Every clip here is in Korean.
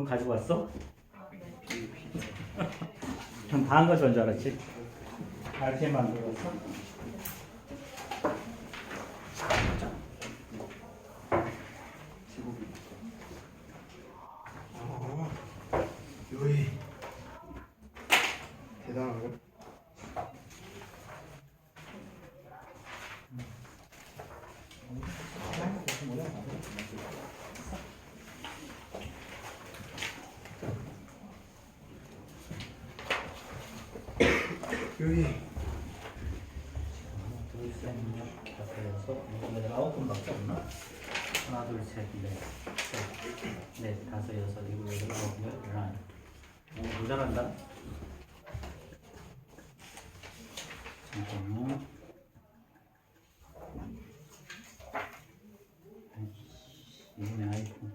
가지고 왔어? 아, 네. 전 다 한 거 좋은 줄 알았지? RPM 만들었어? 요이 대단한 거. 요이 하나, 둘, 셋, 넷, 다섯, 여섯, 일곱, 여덟, 아홉 번밖에 없나? 하나, 둘, 셋, 넷, 다섯, 여섯, 일곱, 여덟, 아홉, 열, 열하나. 모자란다. 잠깐만. 이번에 아이폰.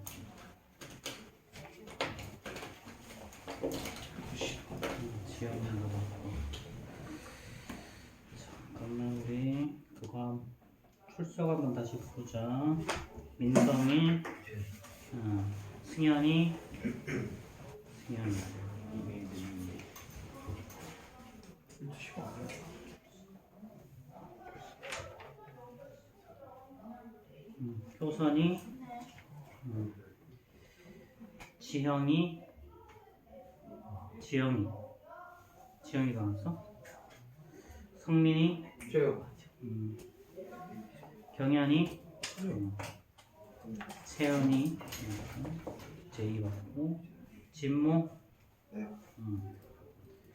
지연이로 받고. 잠깐만 우리 그거 출석 한번 다시 보자. 민성이, 승현이. 효선이, 지영이가 왔어? 성민이, 저요. 경현이, 세연이, 제이 왔고, 진모, 네.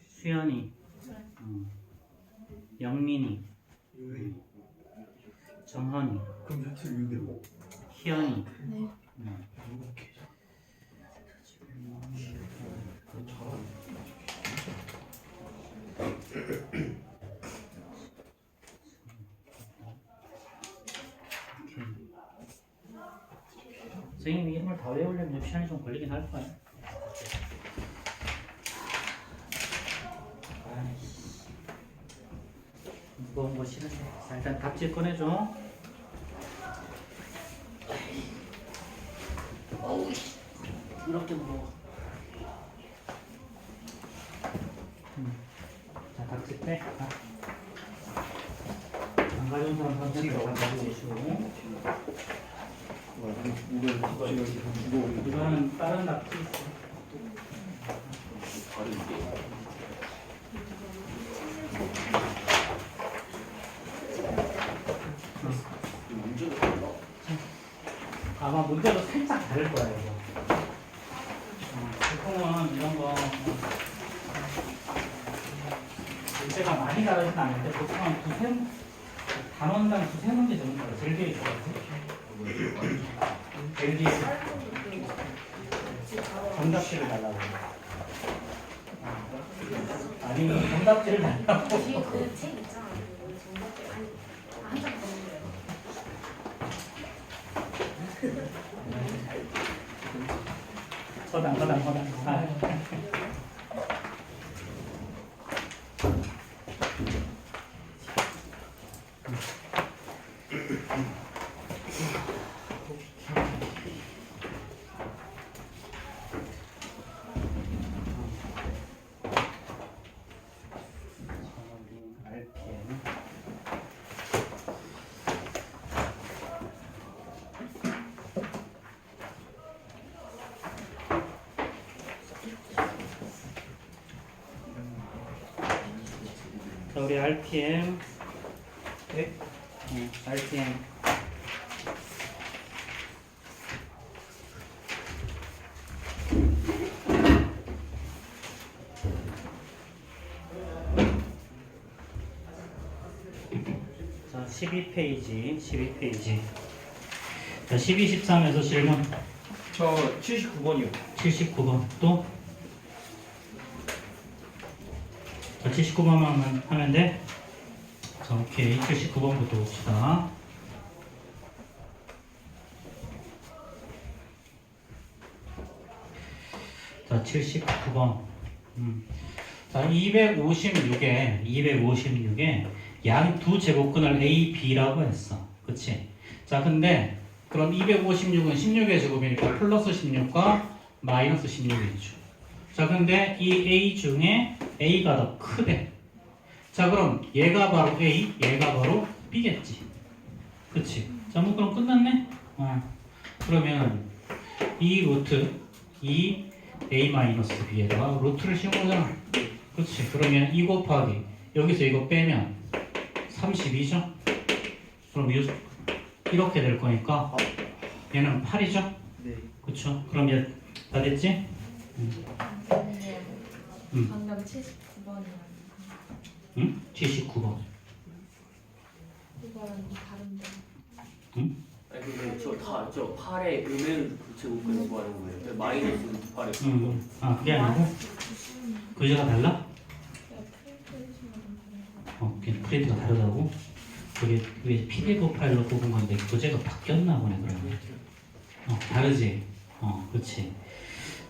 수연이, 영민이, 요이 정헌이, 그럼 며칠 6일 희연이. 네. 선생님이 이름을 다 외우려면 시간이 좀 걸리긴 할 거야. 아이씨. 무거운 거 싫은데. 자, 일단 답지 꺼내줘. 어우, 이렇게 무거워. 자, 답지 빼. 안 가져온 사람 한 번씩 더 가져오시고. 이거는 다른 낙지 있어. 아마 문제도 살짝 다를 거야 이거. 보통은 이런 거 문제가 많이 다르진 않는데 보통은 단원당 두세 문제 정도가 제일 뒤에 있거든. 제일 뒤에 정답지를 달라고. 아니 정답지를 달라고. 뒤에 그책 있잖아요. 그 정답들 아니 한장 더 넣어요. 허당. 자, 우리 RPM. 네? RPM. 자, 12페이지. 자, 12, 13에서 질문. 저 79번이요. 79번 또? 자, 79번만 하면 돼? 자, 오케이. 79번부터 봅시다. 자, 79번. 자, 256에 양 두 제곱근을 A, B라고 했어. 그치? 자, 근데 그럼 256은 16의 제곱이니까 플러스 16과 마이너스 16이죠. 자, 근데 이 A 중에 A가 더 크대. 자, 그럼 얘가 바로 A, 얘가 바로 B겠지. 그치? 자, 뭐 그럼 끝났네? 그러면 이 루트, 이 A-B에다가 루트를 씌운 거잖아. 그치? 그러면 2 곱하기, 여기서 이거 빼면 32죠? 그럼 이렇게 될 거니까 얘는 8이죠? 네. 그쵸? 그럼 얘 다 됐지? 방금 79번이었는데 응? 79번. 이거랑 다른데. 응? 아니 근데 저 8에 음의 제곱근을 구하는 거예요. 마이너스 8에 응. 아, 그게 아니고 글자가 달라? 그냥 프린트가 다르다고? 그게 PDF 파일로 뽑은 건데 교재가 바뀌었나 보네 그러면. 다르지? 그렇지.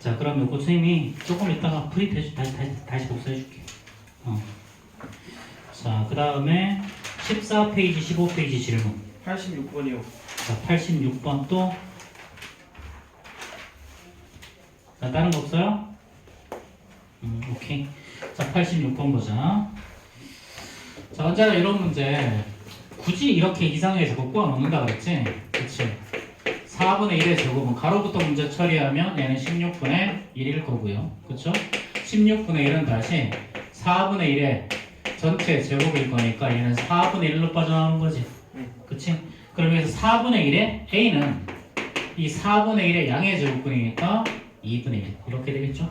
자, 그러면 고선생님이 조금 이따가 프린트 해줄 다시 복사해줄게. 자, 그 다음에 14페이지, 15페이지 질문. 86번이요. 자, 86번 또. 자, 다른 거 없어요? 오케이. 자, 86번 보자. 자, 언제나 이런 문제 굳이 이렇게 이상의 제곱 꼬아놓는다 그랬지? 그치? 4분의 1의 제곱은 가로부터 문제 처리하면 얘는 16분의 1일 거고요. 그쵸? 16분의 1은 다시 4분의 1의 전체 제곱일 거니까 얘는 4분의 1로 빠져나오는 거지. 그치? 그러면서 4분의 1의 A는 이 4분의 1의 양의 제곱분이니까 2분의 1 이렇게 되겠죠?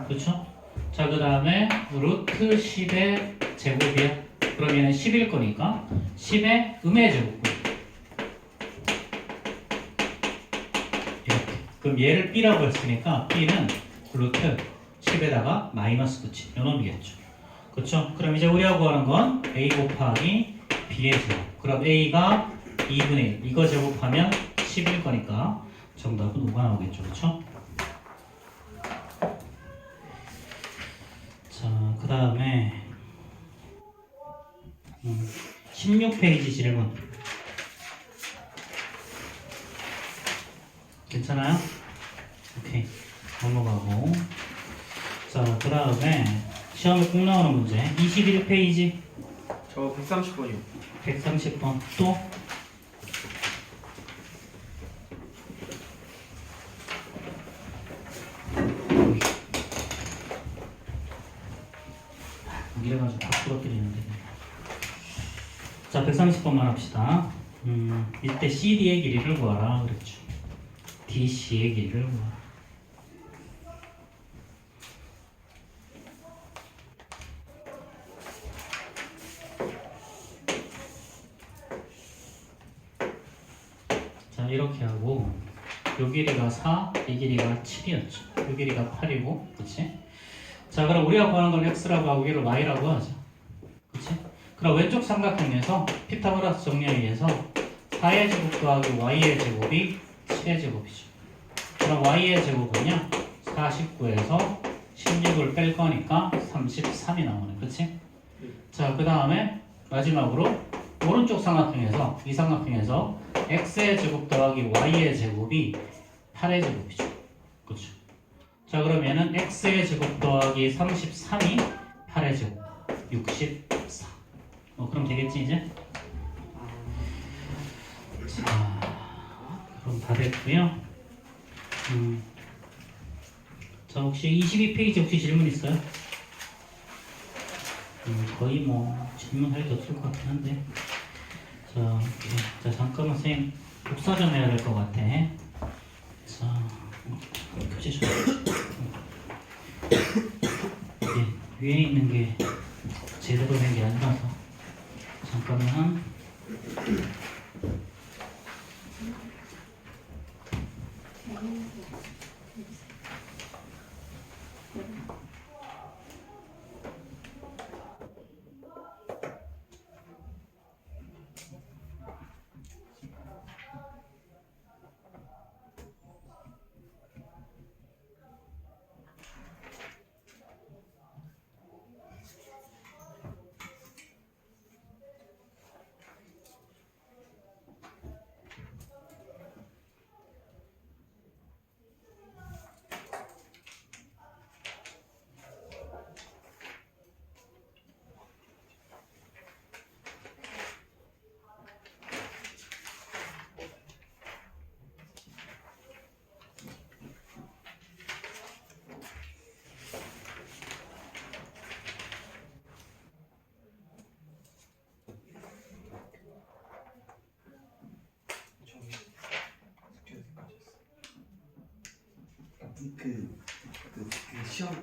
그쵸? 자, 그 다음에 루트 10의 제곱이야. 그럼 얘는 10일 거니까 10의 음의 제곱분 이렇게. 그럼 얘를 B라고 했으니까 B는 루트 10에다가 마이너스 붙인 요놈이겠죠. 그쵸? 그럼 이제 우리가 구하는 건 A 곱하기 B의 제곱. 그럼 A가 2분의 1 이거 제곱하면 10일 거니까 정답은 5가 나오겠죠. 그쵸? 자, 그 다음에 16페이지 질문. 괜찮아요? 오케이. 넘어가고. 자, 그 다음에 시험에 꼭 나오는 문제 21페이지 저 130번이요. 130번 또. 이래가지고 다 부러뜨리는데. 자, 130번만 합시다. 이때 CD의 길이를 구하라 그랬죠. DC의 길이를 구하라. 자, 이렇게 하고 요 길이가 4, 이 길이가 7이었죠. 요 길이가 8이고, 그치? 자, 그럼 우리가 구하는 걸 x라고 하고 여기를 y라고 하죠. 그치? 그럼 왼쪽 삼각형에서 피타고라스 정리에 의해서 4의 제곱 더하기 y의 제곱이 7의 제곱이죠. 그럼 y의 제곱은요 49에서 16을 뺄 거니까 33이 나오네. 그치? 자, 그 다음에 마지막으로 오른쪽 삼각형에서 이 삼각형에서 x의 제곱 더하기 y의 제곱이 8의 제곱이죠. 그쵸? 자, 그러면은 x의 제곱 더하기 33이 8의 제곱 64. 그럼 되겠지 이제? 자, 그럼 다 됐고요. 자, 혹시 22페이지 혹시 질문 있어요? 거의 뭐 질문할 게 없을 것 같긴 한데. 자, 오케이. 자, 잠깐만 선생님 복사 좀 해야 될 것 같아. 자, 교재 좀. 예, 위에 있는 게 제대로 된 게 아니라서 잠깐만.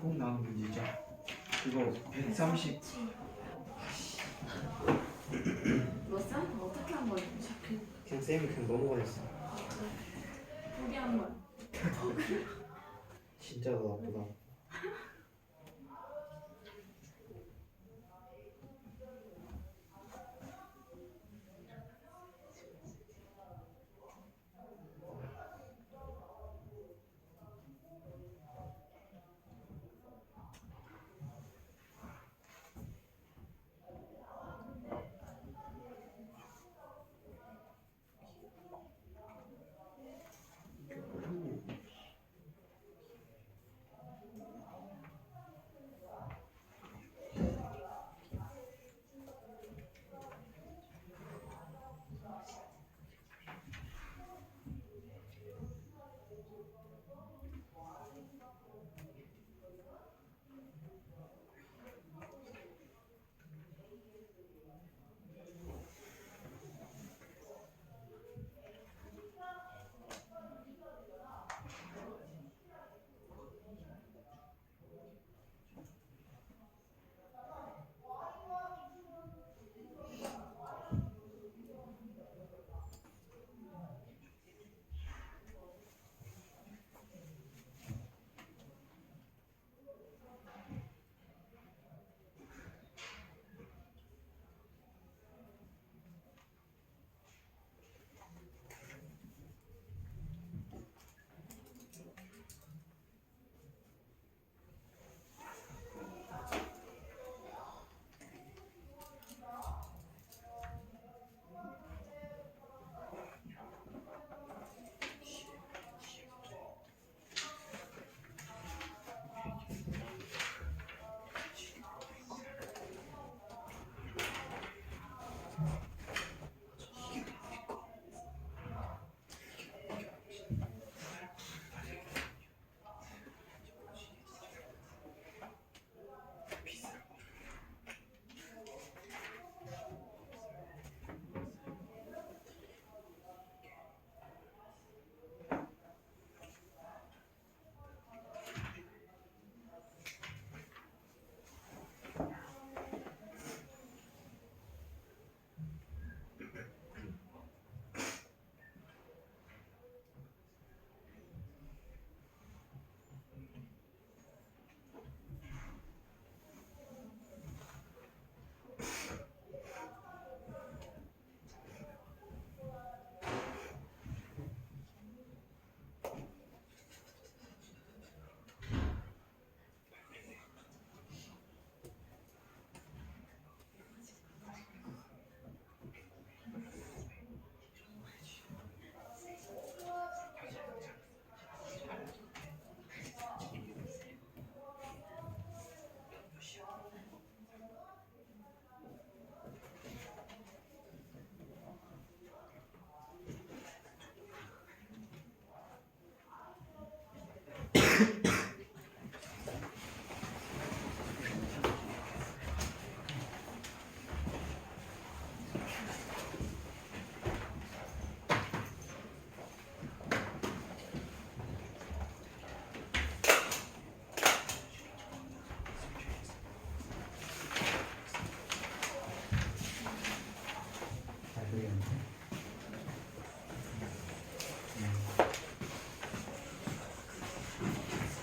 꼭 나오는 문제죠. 그거 130 너 쌤 어떻게 한 거야? 그냥 쌤이 그냥 넘어가셨어. 포기한 거야. 진짜 나쁘다.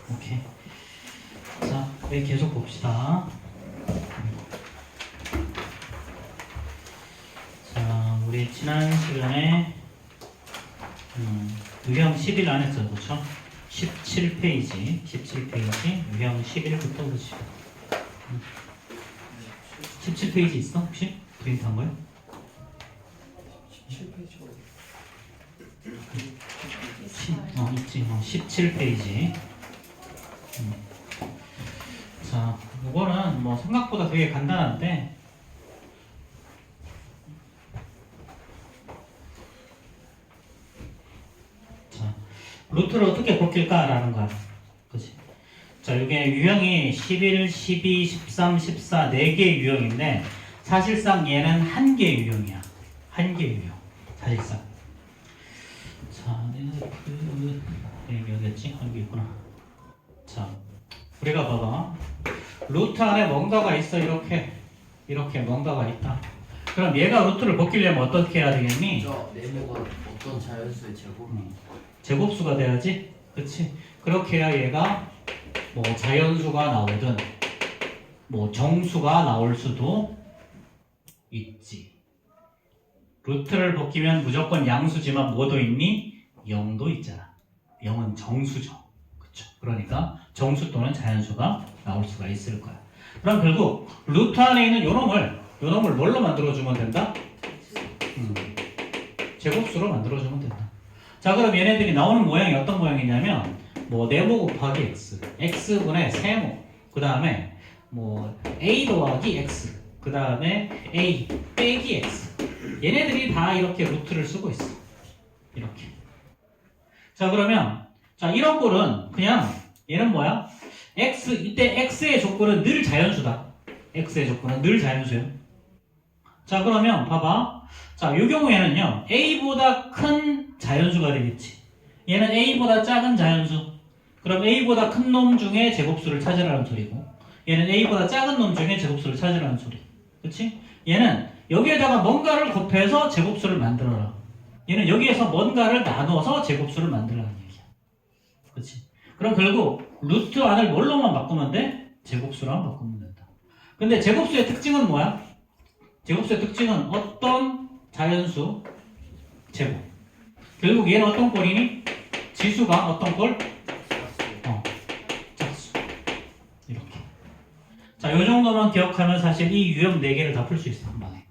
오케이. 자, 네, 계속 봅시다. 자, 우리 지난 시간에 유형 11 안 했죠, 그렇죠? 17페이지, 유형 11부터 보시죠. 17페이지 있어, 혹시? 프린트한 거요? 7페이지가 있지. 17페이지. 자, 이거는 뭐 생각보다 되게 간단한데, 자, 루트를 어떻게 곱길까라는 거야. 그치? 자, 이게 유형이 11, 12, 13, 14, 4개의 유형인데, 사실상 얘는 한 개의 유형이야. 한 개의 유형. 사실상. 자, 내가 여기였지? 여기 있구나. 자, 우리가 봐봐. 루트 안에 뭔가가 있어. 이렇게 뭔가가 있다. 그럼 얘가 루트를 벗기려면 어떻게 해야 되겠니? 저 네모가 어떤 자연수의 제곱? 제곱수가 돼야지. 그치? 그렇게 해야 얘가 뭐 자연수가 나오든 뭐 정수가 나올 수도 있지. 루트를 벗기면 무조건 양수지만 뭐도 있니? 0도 있잖아. 0은 정수죠. 그쵸? 그러니까 정수 또는 자연수가 나올 수가 있을 거야. 그럼 결국 루트 안에 있는 요놈을 뭘로 만들어주면 된다? 제곱수로 만들어주면 된다. 자, 그럼 얘네들이 나오는 모양이 어떤 모양이냐면 뭐 네모 곱하기 x, x분의 세모, 그 다음에 뭐 a 더하기 x, 그 다음에 a 빼기 x. 얘네들이 다 이렇게 루트를 쓰고 있어. 이렇게. 자, 그러면 자 이런 꼴은 그냥 얘는 뭐야? 이때 x의 조건은 늘 자연수다. x의 조건은 늘 자연수예요. 자, 그러면 봐봐. 자, 이 경우에는요, a보다 큰 자연수가 되겠지. 얘는 a보다 작은 자연수. 그럼 a보다 큰 놈 중에 제곱수를 찾으라는 소리고, 얘는 a보다 작은 놈 중에 제곱수를 찾으라는 소리. 그치? 얘는 여기에다가 뭔가를 곱해서 제곱수를 만들어라. 얘는 여기에서 뭔가를 나눠서 제곱수를 만들라는 얘기야. 그치? 그럼 결국 루트 안을 뭘로만 바꾸면 돼? 제곱수로만 바꾸면 된다. 근데 제곱수의 특징은 뭐야? 제곱수의 특징은 어떤 자연수 제곱. 결국 얘는 어떤 꼴이니? 지수가 어떤 꼴? 짝수. 이렇게. 자, 요 정도만 기억하면 사실 이 유형 4개를 다 풀 수 있어, 한 방에.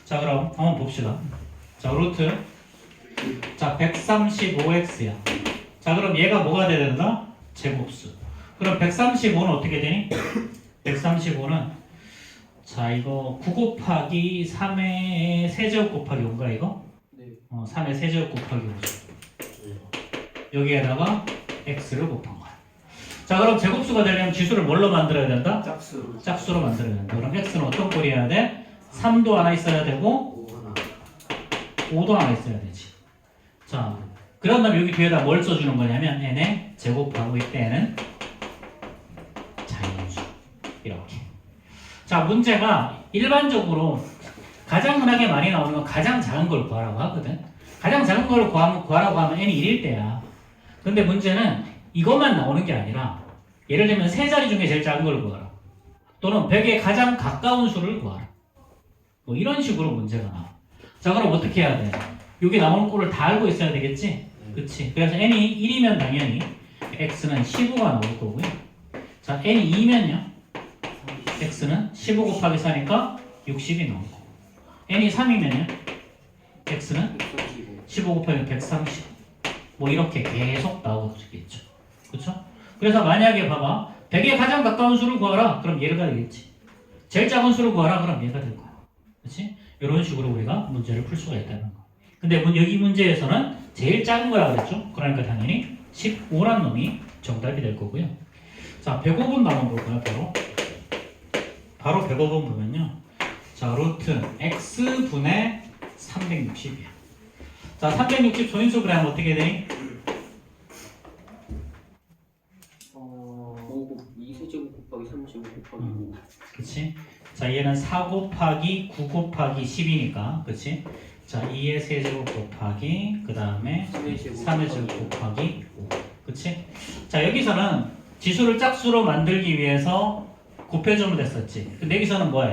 자, 그럼 한번 봅시다. 자, 루트. 자, 135x야. 자, 그럼 얘가 뭐가 돼야 된다? 제곱수. 그럼 135는 어떻게 되니? 135는 자, 이거 9 곱하기 3의 세제곱 곱하기 5인가 이거? 네. 3의 세제곱 곱하기 5죠. 여기에다가 x를 곱한 거야. 자, 그럼 제곱수가 되려면 지수를 뭘로 만들어야 된다? 짝수. 짝수로 만들어야 된다. 그럼 x는 어떤 꼴이어야 돼? 3도 하나 있어야 되고 5도 하나 있어야 되지. 자, 그런 다음에 여기 뒤에다 뭘 써주는 거냐면 n에 제곱하고 이때는 자연수. 이렇게. 자, 문제가 일반적으로 가장 흔하게 많이 나오는 건 가장 작은 걸 구하라고 하거든. 가장 작은 걸 구하라고 하면 n이 1일 때야. 근데 문제는 이것만 나오는 게 아니라 예를 들면 세 자리 중에 제일 작은 걸 구하라. 또는 100에 가장 가까운 수를 구하라. 뭐 이런 식으로 문제가 나와. 자, 그럼 어떻게 해야 돼? 여기 나오는 꼴을 다 알고 있어야 되겠지? 그치? 그래서 n이 1이면 당연히 x는 15가 나올 거고요. 자, n이 2면요. x는 15 곱하기 4니까 60이 나오고, n이 3이면요. x는 15 곱하기 130. 뭐 이렇게 계속 나오겠죠. 그쵸? 그래서 만약에 봐봐. 100에 가장 가까운 수를 구하라. 그럼 얘가 되겠지. 제일 작은 수를 구하라. 그럼 얘가 될 거야. 그치? 이런 식으로 우리가 문제를 풀 수가 있다는 거. 근데 여기 문제에서는 제일 작은 거라 그랬죠? 그러니까 당연히 15란 놈이 정답이 될 거고요. 자, 105번 한번 볼까요? 바로 105번 보면요. 자, 루트 x분의 360이야. 자, 360 소인수 그래면 어떻게 돼? 2 세제곱 곱하기 35 곱하기 5. 그치? 자, 얘는 4 곱하기 9 곱하기 10이니까, 그치? 자, 2의 세제곱 곱하기, 그 다음에 3의 제곱 곱하기 5. 그치? 자, 여기서는 지수를 짝수로 만들기 위해서 곱해주면 됐었지. 근데 여기서는 뭐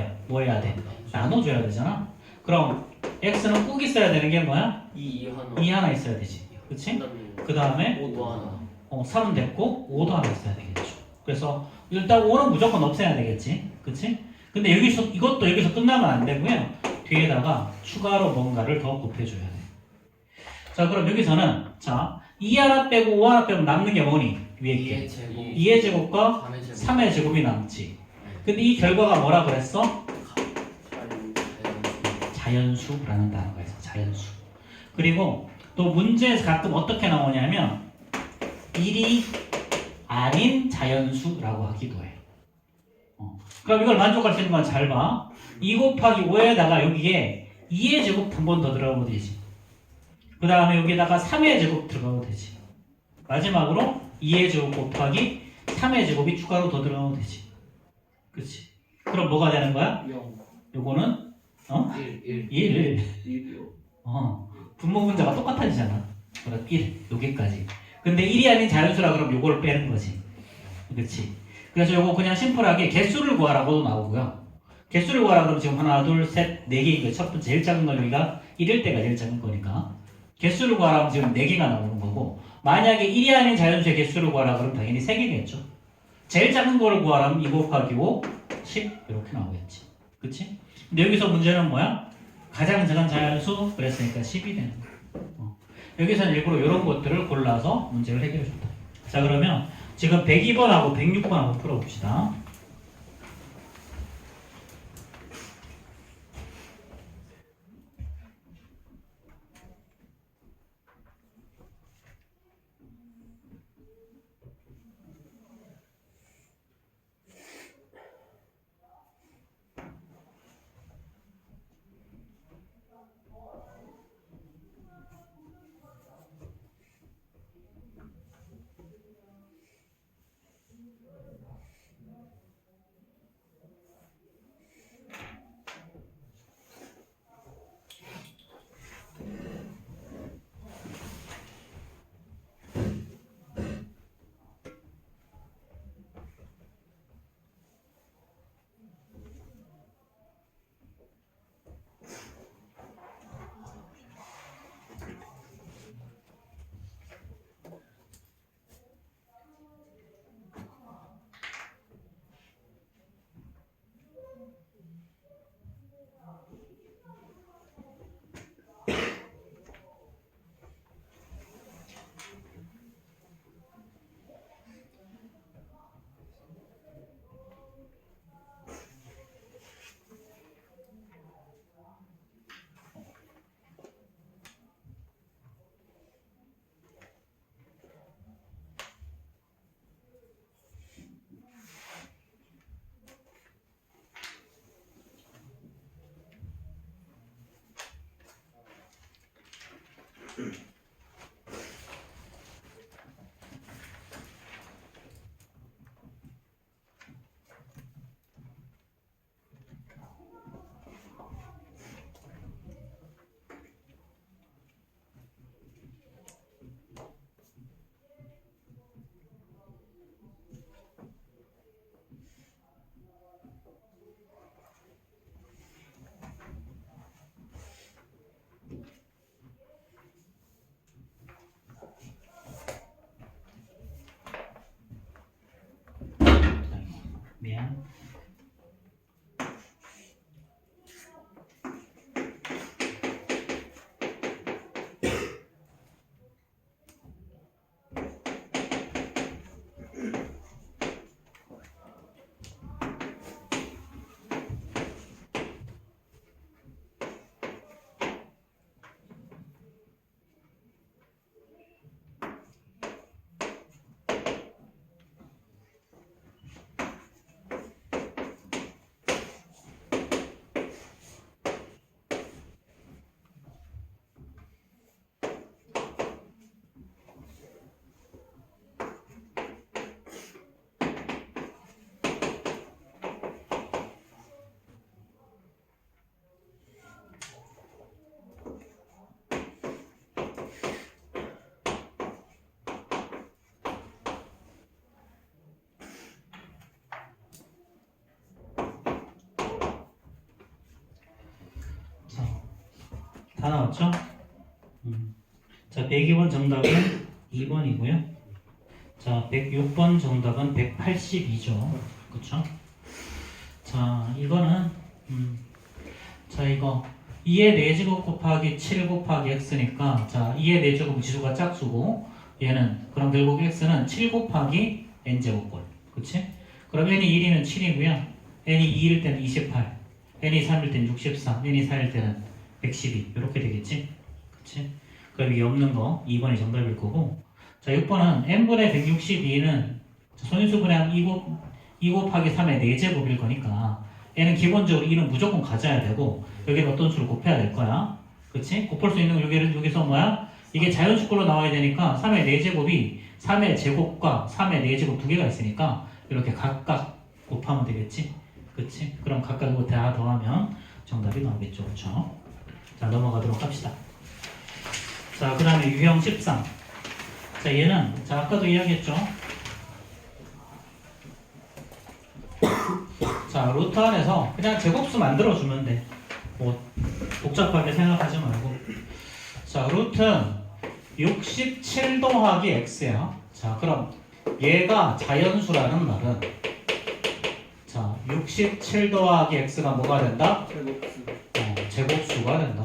해야 돼? 나눠줘야 되잖아? 그럼 x는 꼭 있어야 되는 게 뭐야? 2 하나. 2 하나 있어야 되지. 그치? 그 다음에 5도 하나. 3은 됐고 5도 하나 있어야 되겠죠. 그래서 일단 5는 무조건 없애야 되겠지. 그치? 근데 이것도 여기서 끝나면 안 되고요. 뒤에다가 추가로 뭔가를 더 곱해줘야 돼. 자, 그럼 여기서는 자 2 하나 빼고 5 하나 빼면 남는 게 뭐니? 위에 게 2의 제곱과 3의 제곱이 남지. 근데 이 결과가 뭐라 그랬어? 자연수라는 단어가 있어. 자연수. 그리고 또 문제에서 가끔 어떻게 나오냐면 1이 아닌 자연수라고 하기도 해. 그럼 이걸 만족할 수 있는 건 잘 봐. 2 곱하기 5에다가 여기에 2의 제곱 한 번 더 들어가면 되지. 그 다음에 여기에다가 3의 제곱 들어가면 되지. 마지막으로 2의 제곱 곱하기 3의 제곱이 추가로 더 들어가면 되지. 그치? 그럼 뭐가 되는 거야? 0 요거는 1 1. 1이요. 분모 분자가 똑같아지잖아. 그럼 1 여기까지. 근데 1이 아닌 자연수라 그러면 요거를 빼는 거지. 그치? 그래서 요거 그냥 심플하게 개수를 구하라고도 나오고요. 개수를 구하라 그러면 지금 하나, 둘, 셋, 네 개인 거예요. 첫 번째 제일 작은 건 여기가 1일 때가 제일 작은 거니까. 개수를 구하라 하면 지금 4개가 나오는 거고, 만약에 1이 아닌 자연수의 개수를 구하라 그러면 당연히 3개겠죠. 제일 작은 거를 구하라면 2 곱하기 5, 10 이렇게 나오겠지. 그치? 근데 여기서 문제는 뭐야? 가장 작은 자연수 그랬으니까 10이 되는 거야. 여기서는 일부러 이런 것들을 골라서 문제를 해결해 줬다. 자, 그러면 지금 102번하고 106번하고 풀어봅시다. 미안. 다 나왔죠? 자, 102번 정답은 2번이고요. 자, 106번 정답은 182죠. 그쵸? 자, 이거는 자, 이거 2의 4제곱 곱하기 7 곱하기 x니까 자, 2의 4제곱 지수가 짝수고 얘는 그럼 결국 x는 7 곱하기 n제곱꼴. 그치? 그럼 n이 1이면 7이고요. n이 2일 때는 28, n이 3일 때는 64, n이 4일 때는 112 이렇게 되겠지? 그치? 그럼 이게 없는 거 2번이 정답일 거고, 자 6번은 n분의 162는 소인수분의 2 곱하기 3의 4제곱일 거니까 n은 기본적으로 2는 무조건 가져야 되고 여기는 어떤 수를 곱해야 될 거야. 그치? 곱할 수 있는 거 여기서 뭐야? 이게 자연수꼴로 나와야 되니까 3의 4제곱이 3의 제곱과 3의 4제곱 두 개가 있으니까 이렇게 각각 곱하면 되겠지? 그치? 그럼 각각 이거 다 더하면 정답이 나오겠죠. 그쵸? 자, 넘어가도록 합시다. 자, 그 다음에 유형 13. 자, 얘는, 자, 아까도 이야기했죠? 자, 루트 안에서 그냥 제곱수 만들어주면 돼. 뭐, 복잡하게 생각하지 말고. 자, 루트는 67 더하기 x야. 자, 그럼 얘가 자연수라는 말은 자, 67 더하기 x가 뭐가 된다? 제곱수. 제곱수가 된다.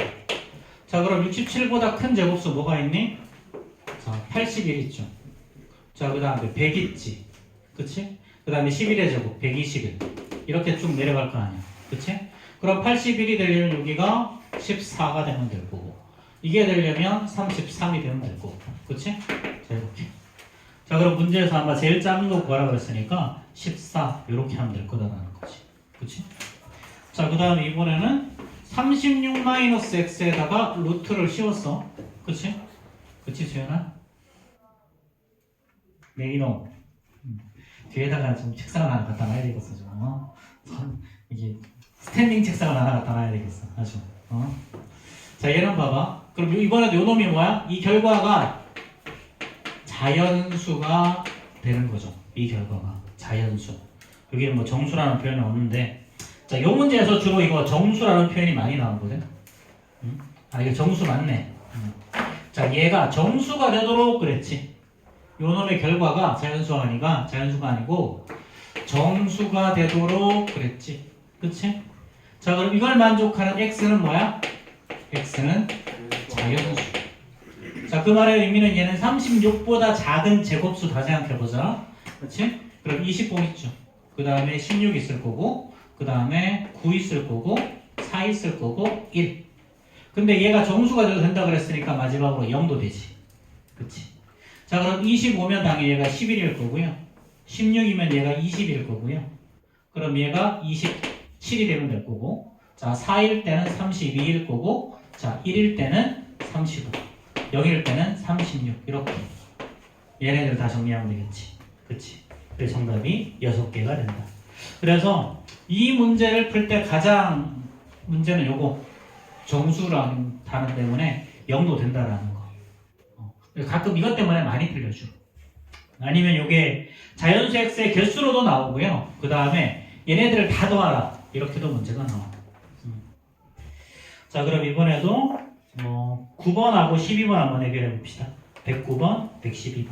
자, 그럼 67보다 큰 제곱수 뭐가 있니? 자, 81 있죠. 자, 그 다음에 100 있지. 그치? 그 다음에 11의 제곱, 121. 이렇게 쭉 내려갈 거 아니야. 그치? 그럼 81이 되려면 여기가 14가 되면 될 거고, 이게 되려면 33이 되면 될 거고. 그치? 자, 이렇게. 자, 그럼 문제에서 아마 제일 작은 거 구하라고 했으니까 14 이렇게 하면 될 거다라는 거지. 그치? 자, 그 다음에 이번에는 36-x에다가 루트를 씌웠어. 그치? 그치, 수연아? 네, 이놈. 뒤에다가 좀 책상을 하나 갖다 놔야 되겠어, 좀. 이게 스탠딩 책상을 하나 갖다 놔야 되겠어, 아주. 자, 얘는 봐봐. 그럼 이번에도 요 놈이 뭐야? 이 결과가 자연수가 되는 거죠. 이 결과가 자연수. 여기는 뭐 정수라는 표현이 없는데, 자, 요 문제에서 주로 이거 정수라는 표현이 많이 나오거든. 아, 이거 정수 맞네. 자, 얘가 정수가 되도록 그랬지. 요 놈의 결과가 자연수가 아니고 정수가 되도록 그랬지. 그치? 자, 그럼 이걸 만족하는 x는 뭐야? x는 자연수. 자, 그 말의 의미는 얘는 36보다 작은 제곱수 다 생각해보자. 그치? 그럼 20번 있죠. 그 다음에 16 있을 거고, 그 다음에 9 있을 거고, 4 있을 거고, 1. 근데 얘가 정수가 돼도 된다 그랬으니까 마지막으로 0도 되지. 그치? 자, 그럼 25면 당연히 얘가 11일 거고요. 16이면 얘가 20일 거고요. 그럼 얘가 27이 되면 될 거고, 자, 4일 때는 32일 거고, 자, 1일 때는 35, 0일 때는 36. 이렇게 얘네들 다 정리하면 되겠지. 그치? 그래서 정답이 6개가 된다. 그래서 이 문제를 풀 때 가장 문제는 요거, 정수라는 단어 때문에 0도 된다라는 거. 가끔 이것 때문에 많이 틀려줘. 아니면 요게 자연수 x의 개수로도 나오고요. 그 다음에 얘네들을 다 더하라, 이렇게도 문제가 나와. 자, 그럼 이번에도 9번하고 12번 한번 해결해 봅시다. 109번, 112번.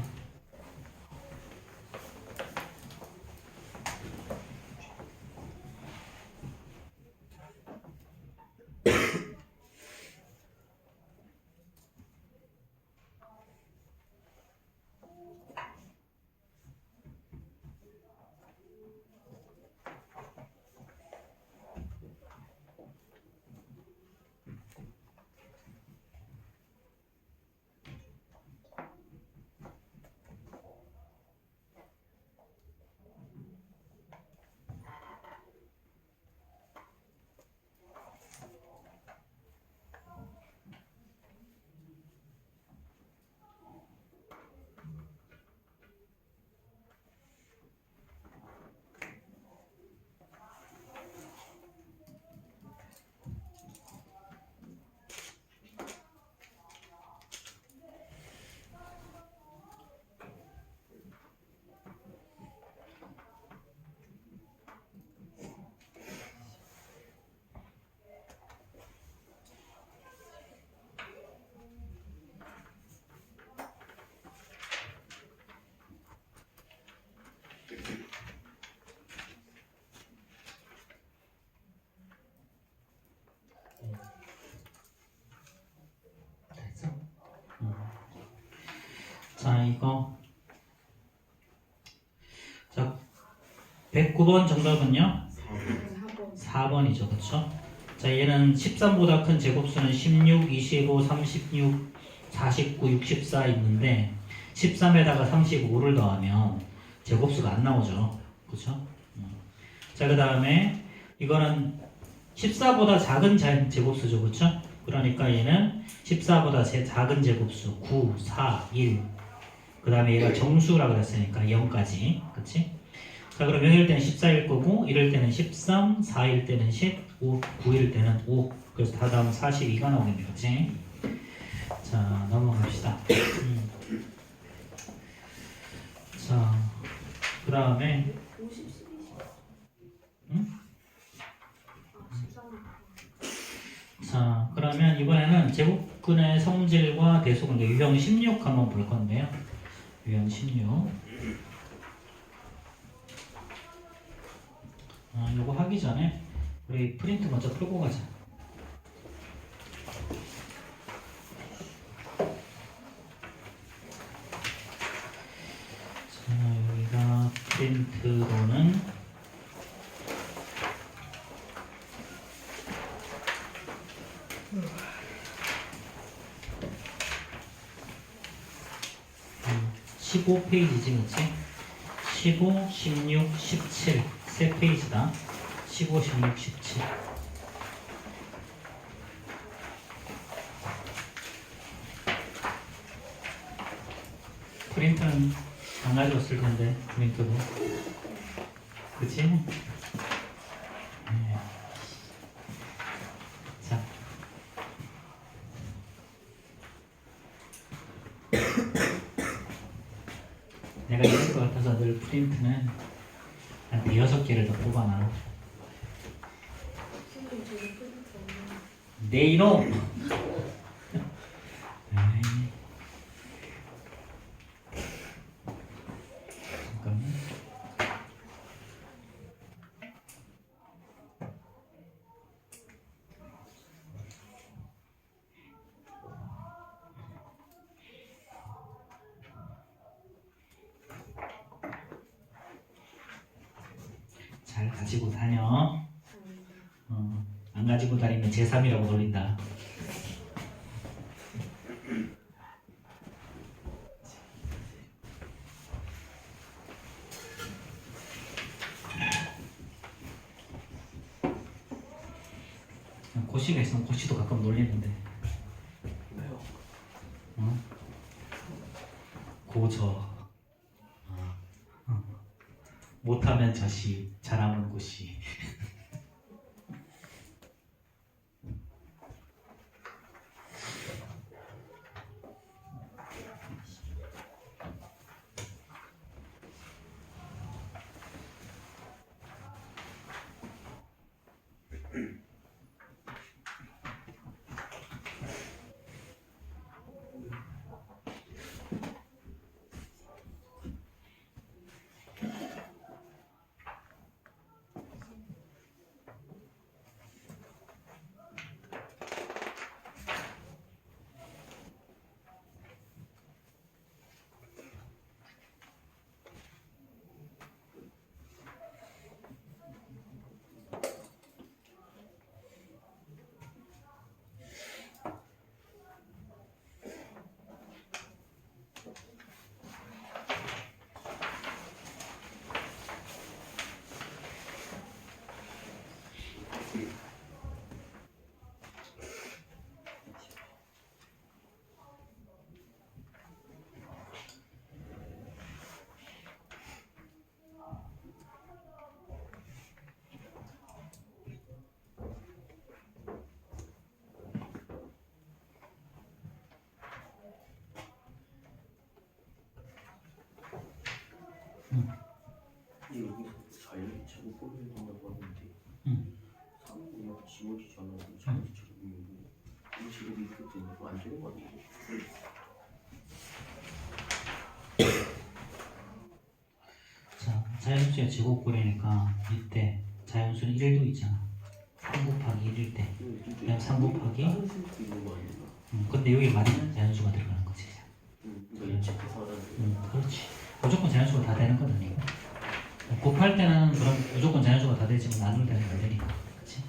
자, 이거. 자, 109번 정답은요? 4번이죠. 그쵸? 자, 얘는 13보다 큰 제곱수는 16, 25, 36, 49, 64 있는데 13에다가 35를 더하면 제곱수가 안 나오죠. 그쵸? 자, 그 다음에 이거는 14보다 작은 제곱수죠. 그쵸? 그러니까 얘는 14보다 작은 제곱수 9, 4, 1. 그 다음에 얘가 정수라고 그랬으니까 0까지. 그치? 자, 그럼 0일 때는 14일 거고 1일 때는 13, 4일 때는 10, 5, 9일 때는 5. 그래서 다 다음 42가 나오겠네. 그치? 자, 넘어갑시다. 자, 그 다음에 50, 12, 10. 응? 아, 13. 자, 그러면 이번에는 제곱근의 성질과 대속은 유형 16 한번 볼 건데요. 유형 16. 이거 하기 전에 우리 프린트 먼저 풀고 가자. 자, 여기가 프린트로는 음, 15페이지지, 그치? 15, 16, 17 세 페이지다. 15, 16, 17. 프린터는 안 가져왔을 텐데, 프린터도. 그치? 네. 자. 내가 이럴 것 같아서 늘 프린트는 한 6개를 더 뽑아놔. 선생님, 저기 프린트 없나요? 내 이놈! 아이. 잠깐만. 잘 가지고 다녀. 안 가지고 다니면 제3이라고 놀린다. 고시가 있으면 고시도 가끔 놀리는데. 왜요? 어? 고저. 못하면 저시, 잘하면 고시. 여기서 자연이 최고 뽑혀야 된다고 하는데 상호가 지워지지 않아도 자연이 최고면 이 제곱이 있을 때는 그거 안 되는 거 아니에요? 자, 자연수의 제곱꼴이니까 이때 자연수는 1도 있잖아. 3 곱하기 1일 때. 그냥 3 곱하기. 다른 수도 있는 거 아니에요? 근데 여기 맞으면 자연수가 들어가는 거지. 그러니까 예측해서 하라는 그렇지. 무조건 자연수가 다 되는 건 아니고. 곱할 때는 그럼 무조건 자연수가 다 되지만 나눌 때는 안 되니까. 그렇지?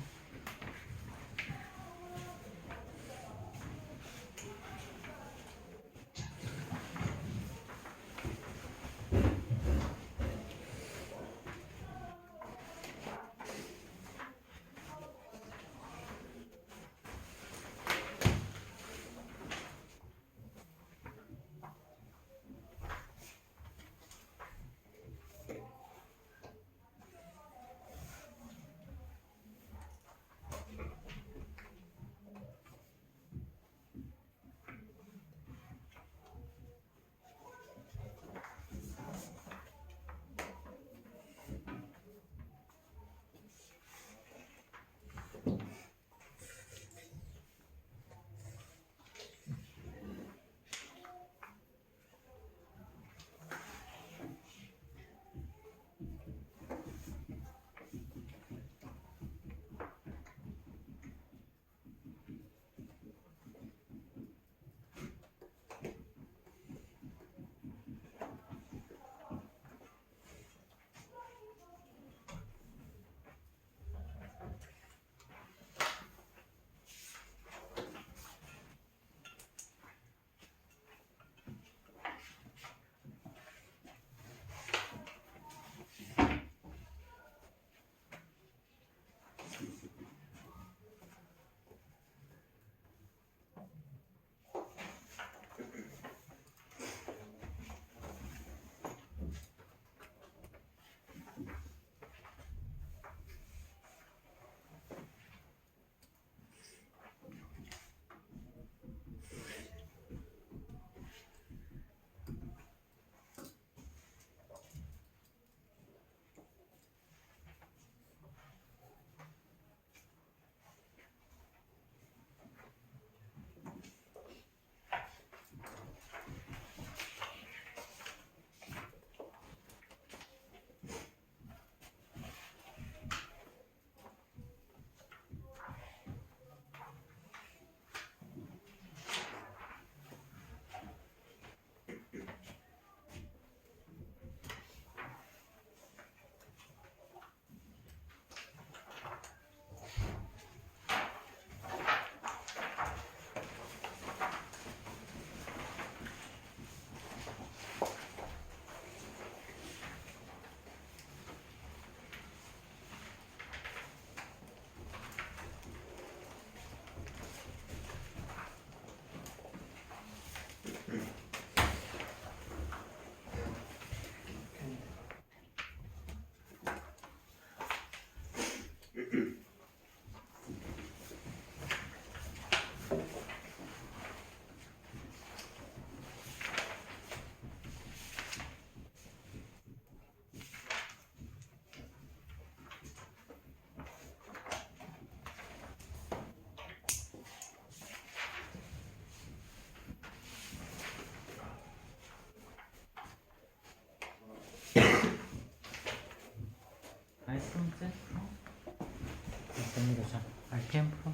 보자. RPM 풀어.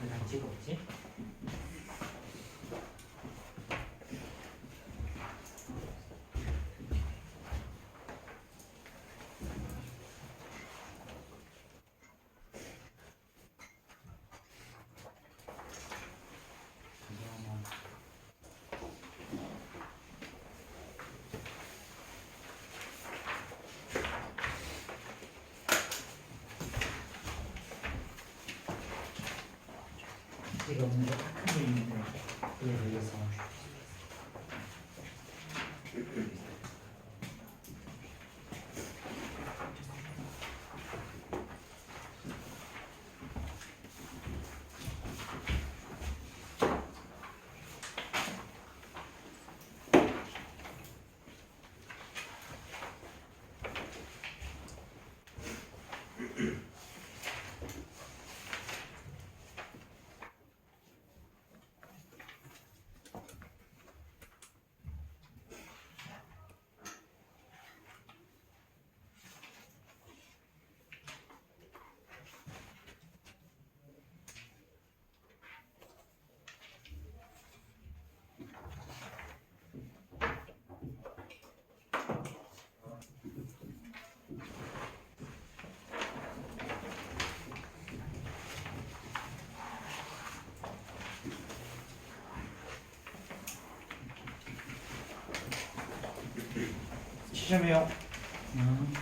왜 단지가 없지? 이거 없는 게큰 있는데 그에 대해서 시험해요. 음.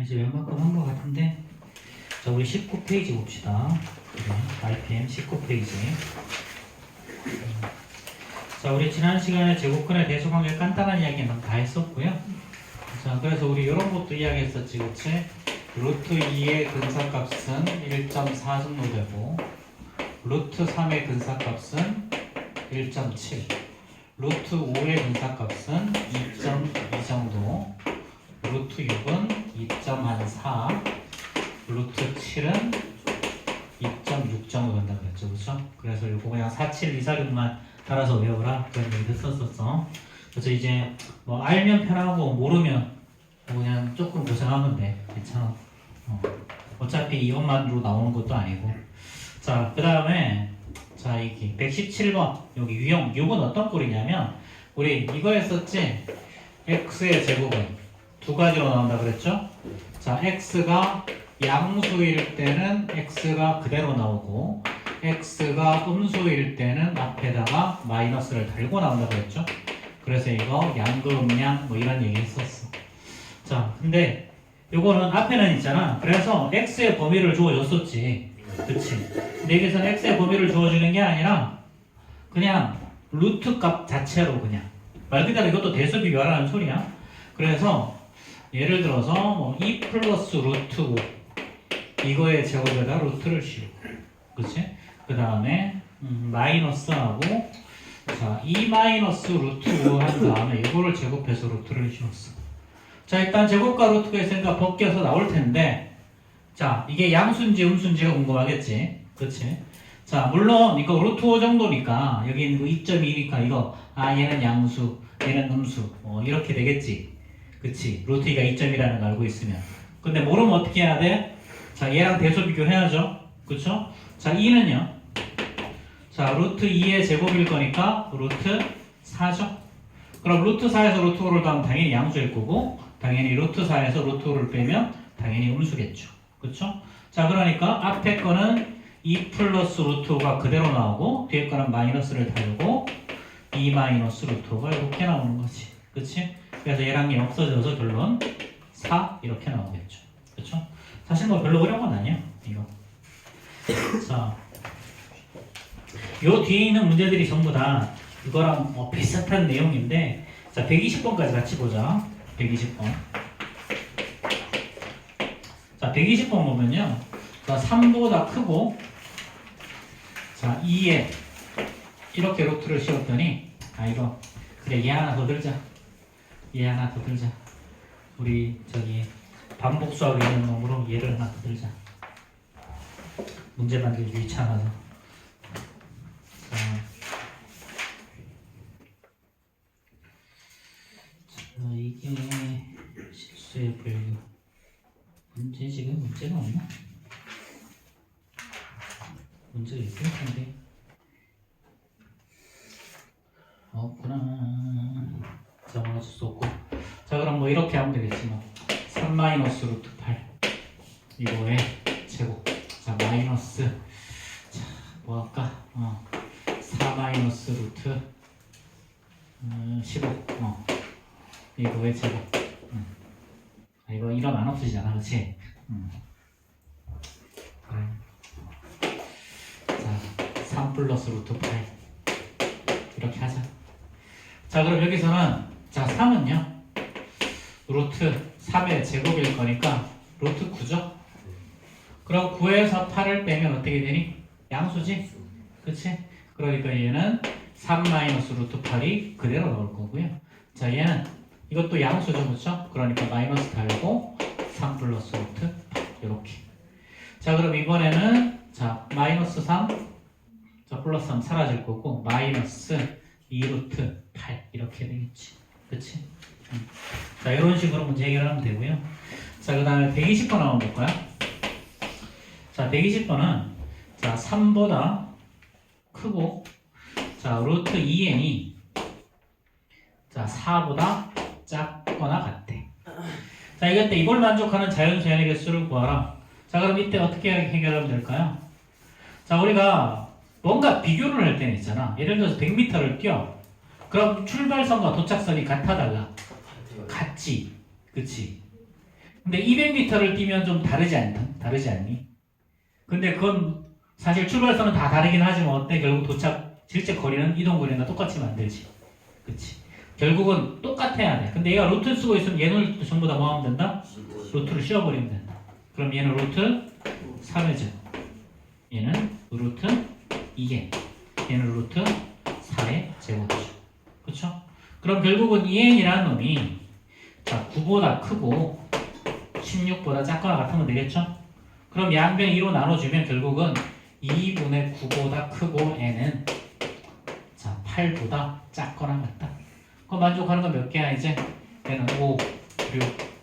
이제 웬만큼 한 것 같은데 자 우리 19페이지 봅시다. 그래, RPM 19페이지. 자 우리 지난 시간에 제곱근의 대소관계 간단한 이야기는 다 했었고요. 자 그래서 우리 이런 것도 이야기했었지, 그치? 루트 2의 근사값은 1.4 정도 되고 루트 3의 근사값은 1.7, 루트 5의 근사값은 2.2 정도, 루트 6은 2.4, 루트 7은 2.6 정도 된다고 했죠, 그렇죠? 그래서 이거 그냥 4, 7, 2, 4, 6만 따라서 외우라 그런 얘기 했었었어. 그래서 이제 뭐 알면 편하고 모르면 뭐 그냥 조금 고생하면 돼. 괜찮아. 어차피 이것만으로 나오는 것도 아니고. 자, 그 다음에 자 이게 117번 여기 유형 6은 어떤 꼴이냐면 우리 이거 했었지. x의 제곱은 두 가지로 나온다 그랬죠. 자, x가 양수일 때는 x가 그대로 나오고 x가 음수일 때는 앞에다가 마이너스를 달고 나온다 그랬죠. 그래서 이거 양그 음양 뭐 이런 얘기 했었어. 자, 근데 요거는 앞에는 있잖아. 그래서 x의 범위를 주어줬었지. 그치? 근데 여기서는 x의 범위를 주어주는 게 아니라 그냥 루트 값 자체로 그냥 말 그대로 이것도 대수 비교하라는 소리야. 그래서 예를 들어서 뭐 2 플러스 루트 5 이거의 제곱에다 루트를 씌우고, 그치? 그 다음에 마이너스하고 자 2 마이너스 루트 5 한 다음에 이거를 제곱해서 루트를 씌웠어. 자 일단 제곱과 루트가 있으니까 벗겨서 나올 텐데 자 이게 양수인지 음수인지가 궁금하겠지, 그치? 자 물론 이거 루트 5 정도니까 여기 있는 거 2.2니까 이거 얘는 양수 얘는 음수 이렇게 되겠지, 그치? 루트 2가 2.2라는 거 알고 있으면. 근데 모르면 어떻게 해야 돼? 자 얘랑 대소 비교해야죠, 그쵸? 자 2는요 자 루트 2의 제곱일 거니까 루트 4죠. 그럼 루트 4에서 루트 5를 더하면 당연히 양수일 거고 당연히 루트 4에서 루트 5를 빼면 당연히 음수겠죠, 그쵸? 자 그러니까 앞에 거는 2 플러스 루트 5가 그대로 나오고 뒤에 거는 마이너스를 달고 2 마이너스 루트 5가 이렇게 나오는 거지, 그치? 그래서 얘랑 얘 없어져서 결론 4 이렇게 나오겠죠, 그쵸? 사실 뭐 별로 어려운 건 아니야 이거. 자 요 뒤에 있는 문제들이 전부 다 이거랑 비슷한 내용인데 자 120번까지 같이 보자. 120번. 자 120번 보면요 자 3보다 크고 자 2에 이렇게 루트를 씌웠더니 이거 그래 얘 하나 더 들자. 얘 하나 더 들자. 우리 저기 반복 수학에 있는 놈으로 얘를 하나 더 들자. 문제 만들기 귀찮아서. 자, 이게 실수의 분류. 문제 지금 문제가 없나? 문제가 있을 텐데. 없구나. 자, 어쩔 수 없고. 자, 그럼 뭐 이렇게 하면 되겠지 뭐. 3 마이너스 루트 8 이거의 제곱. 자, 마이너스. 자, 뭐 할까? 4 마이너스 루트 15 이거의 제곱. 이거 이런 안 없어지잖아, 그치? 그래. 자, 3 플러스 루트 8 이렇게 하자. 자, 그럼 여기서는 자 3은요 루트 3의 제곱일 거니까 루트 9죠? 그럼 9에서 8을 빼면 어떻게 되니? 양수지? 그치? 그러니까 얘는 3 마이너스 루트 8이 그대로 나올 거고요. 자 얘는 이것도 양수죠, 그쵸? 그러니까 마이너스 달고 3 플러스 루트 8 이렇게. 자 그럼 이번에는 자 마이너스 3 자 플러스 3 사라질 거고 마이너스 2 루트 8 이렇게 되겠지, 그치? 자 이런 식으로 문제 해결하면 되고요. 자 그 다음에 120번 한번 볼까요? 자 120번은 자 3보다 크고 자 루트 2n이 자 4보다 작거나 같대. 자 이럴 때 이걸 만족하는 자연수연의 개수를 구하라. 자 그럼 이때 어떻게 해결하면 될까요? 자 우리가 뭔가 비교를 할 때는 있잖아. 예를 들어서 100m를 뛰어. 그럼 출발선과 도착선이 같아 달라? 같지, 그치? 근데 200m를 뛰면 좀 다르지 않니? 다르지 않니? 근데 그건 사실 출발선은 다 다르긴 하지만 어때? 결국 도착 실제 거리는 이동 거리는 똑같이 만들지. 그치? 결국은 똑같아야 돼. 근데 얘가 루트 쓰고 있으면 얘는 전부 다 뭐 하면 된다? 루트를 씌워버리면 된다. 그럼 얘는 루트 3의 제곱, 얘는 루트 2개, 얘는 루트 4의 제곱이죠. 그쵸? 그럼 결국은 2n이라는 놈이 자 9보다 크고 16보다 작거나 같으면 되겠죠? 그럼 양변 2로 나눠주면 결국은 2분의 9보다 크고 n은 자 8보다 작거나 같다. 그럼 만족하는 건 몇 개야 이제? 얘는 5, 6,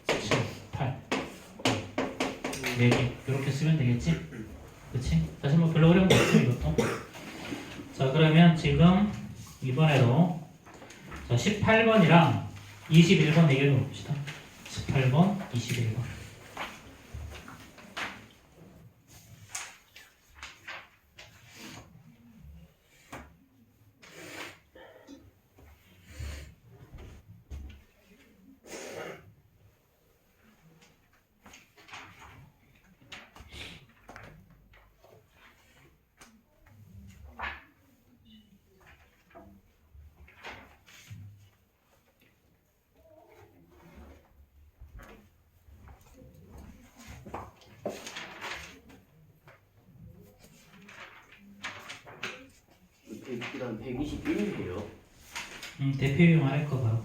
7, 8 4개 이렇게 쓰면 되겠지? 그치? 사실 뭐 별로 어려운 거 없어 이것도. 자 그러면 지금 이번에도 자 18번이랑 21번 대결을 봅시다. 18번, 21번. 그다음 121이에요. 대표 말할 거 봐.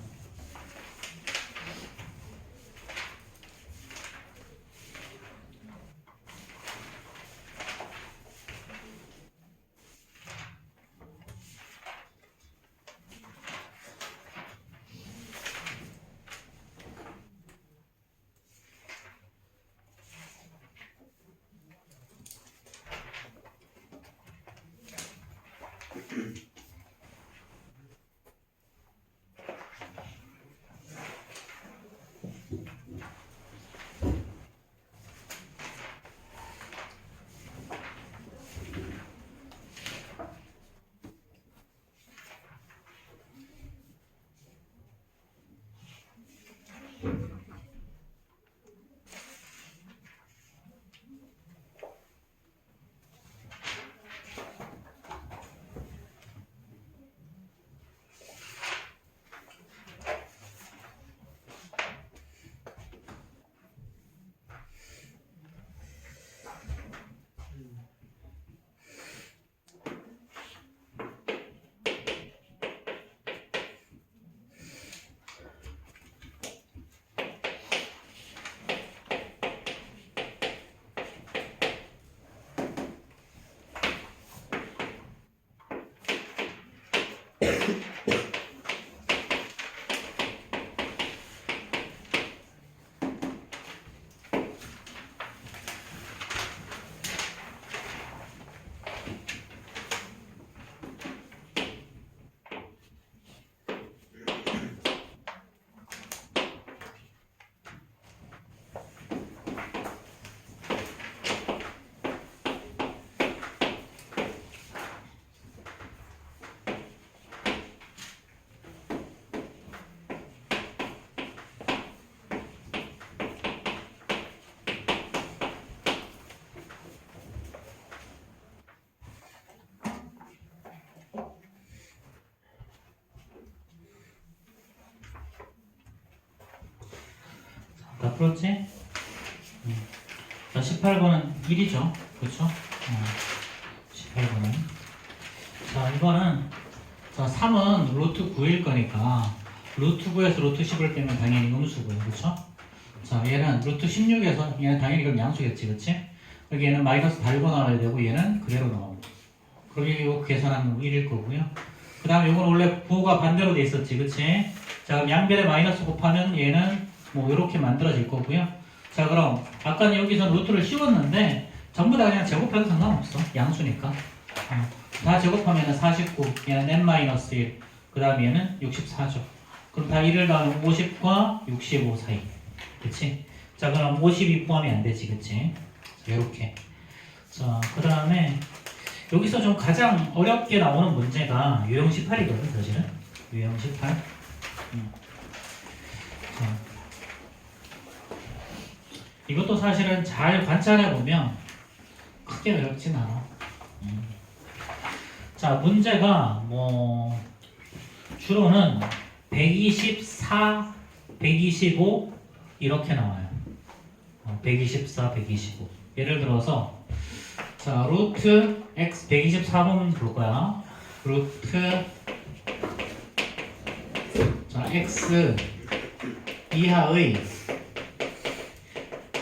다 풀었지? 자, 18번은 1이죠. 그렇죠? 18번은. 자, 이거는 자, 3은 루트 9일 거니까 루트 9에서 루트 10을 빼면 당연히 음수고요. 그렇죠? 자, 얘는 루트 16에서 얘는 당연히 그럼 양수겠지. 그렇지? 여기 얘는 마이너스 달고 나와야 되고 얘는 그대로 나오고. 그럼 이거 계산하면 1일 거고요. 그 다음에 이건 원래 부호가 반대로 돼 있었지. 그렇지? 자, 그럼 양변에 마이너스 곱하면 얘는 뭐 이렇게 만들어질 거고요. 자 그럼 아까는 여기서 루트를 씌웠는데 전부 다 그냥 제곱해도 상관없어. 양수니까. 다 제곱하면 49, 얘는 n-1, 그 다음에 얘는 64죠. 그럼 다 1을 더하면 50과 65 사이. 그치? 자 그럼 52 포함이 안 되지. 그치? 자, 이렇게. 자 그 다음에 여기서 좀 가장 어렵게 나오는 문제가 유형 18이거든 사실은. 유형 18. 자. 이것도 사실은 잘 관찰해 보면 크게 어렵진 않아. 자, 문제가 뭐 주로는 124, 125 이렇게 나와요. 124, 125. 예를 들어서 자, 루트 x 124번 볼 거야. 루트 자, x 이하의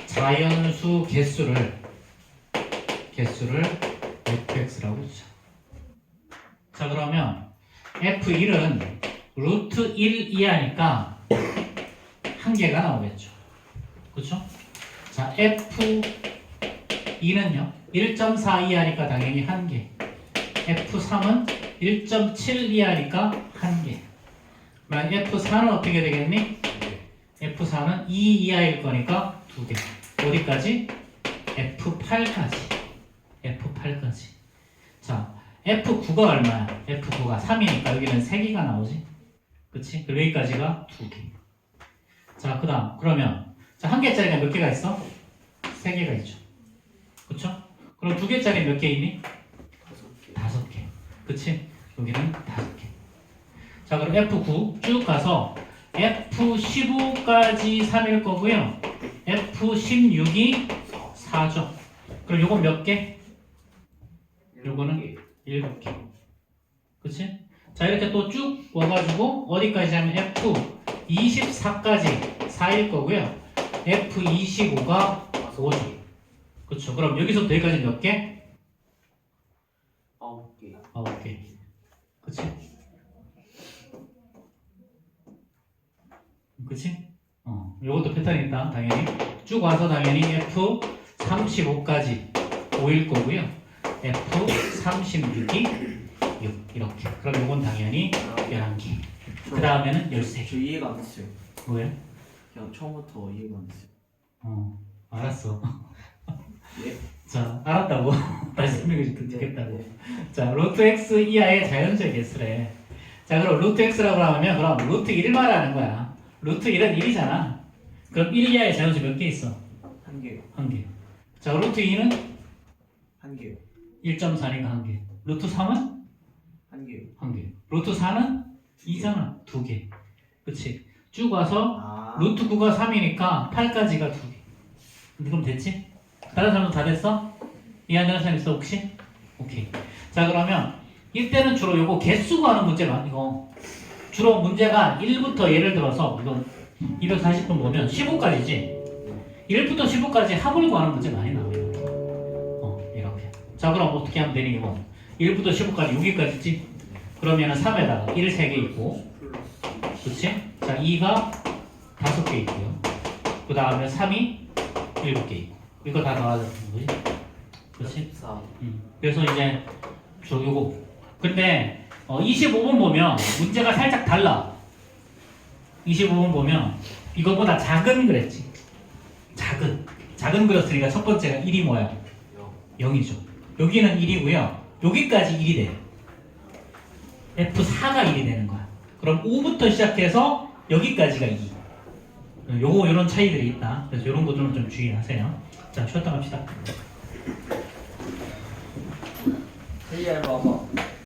자연수 개수를 루트 x라고 주자. 자, 그러면 f1은 루트 1 이하니까 한 개가 나오겠죠. 그렇죠? 자, f2는요 1.4 이하니까 당연히 한 개. f3은 1.7 이하니까 한 개. 그럼 f4는 어떻게 되겠니? f4는 2 이하일 거니까 두 개. 어디까지? f8까지. 자, f9가 얼마야? f9가 3이니까 여기는 3개가 나오지. 그치? 그리고 여기까지가 2개. 자, 그 다음 그러면 자, 한 개짜리가 몇 개가 있어? 3개가 있죠. 그쵸? 그럼 2개짜리 몇 개 있니? 5개. 그치? 여기는 5개. 자, 그럼 F9 쭉 가서 F15까지 3일 거고요. F16이 4죠. 그럼 요건 몇 개? 요거는 7개. 그치? 자, 이렇게 또 쭉 와가지고 어디까지 하면 F24까지 4일 거고요. F25가 5죠. 그쵸? 그럼 여기서부터 여기까지 몇 개? 9개. 9개. 그치? 그치? 요것도 패턴이 있다, 당연히. 쭉 와서 당연히 F35까지 5일 거고요. F36이 6. 이렇게. 그럼 요건 당연히 11개. 그 다음에는 13개. 저 이해가 안 됐어요. 뭐예요? 그냥 처음부터 이해가 안 됐어요. 알았어. 예. 자, 알았다고. 다시 설명해 듣겠다고. 자, 루트 x 이하의 자연수의 개수래. 자, 그럼 루트 x라고 하면 그럼 루트 1 말하는 거야. 루트 1은 1이잖아. 그럼 1 이하의 자연수 몇 개 있어? 한 개요. 한 개. 자, 루트 2는 한 개요. 1.4니까 한 개. 루트 3은 한 개요. 한 개. 루트 4는 2잖아. 두 개. 그치? 쭉 와서 아. 루트 9가 3이니까 8까지가 두 개. 그럼 됐지? 다른 사람도 다 됐어? 이해하는 사람 있어 혹시? 오케이. 자, 그러면 이때는 주로 요거 개수 구하는 문제가 아니고 주로 문제가 1부터 예를 들어서 이건 240번 보면 15까지지. 1부터 15까지 합을 구하는 문제 많이 나와요. 이렇게. 자, 그럼 어떻게 하면 되니 이거? 1부터 15까지 6기까지지? 그러면은 3에다가 1 3개 있고, 그치? 자, 2가 5개 있고요. 그 다음에 3이 7개 있고. 이거 다 나와주는 거지? 그치? 4. 그래서 이제 저 요거. 근데 25번 보면 문제가 살짝 달라. 25번 보면 이거보다 작은 그랬지. 작은 그렸으니까 첫 번째가 1이 뭐야? 0이죠. 여기는 1이고요. 여기까지 1이 돼. F4가 1이 되는 거야. 그럼 5부터 시작해서 여기까지가 2. 요런 차이들이 있다. 그래서 요런 것들은 좀 주의하세요. 자, 쉬었다 갑시다. 헤이야, 봐봐.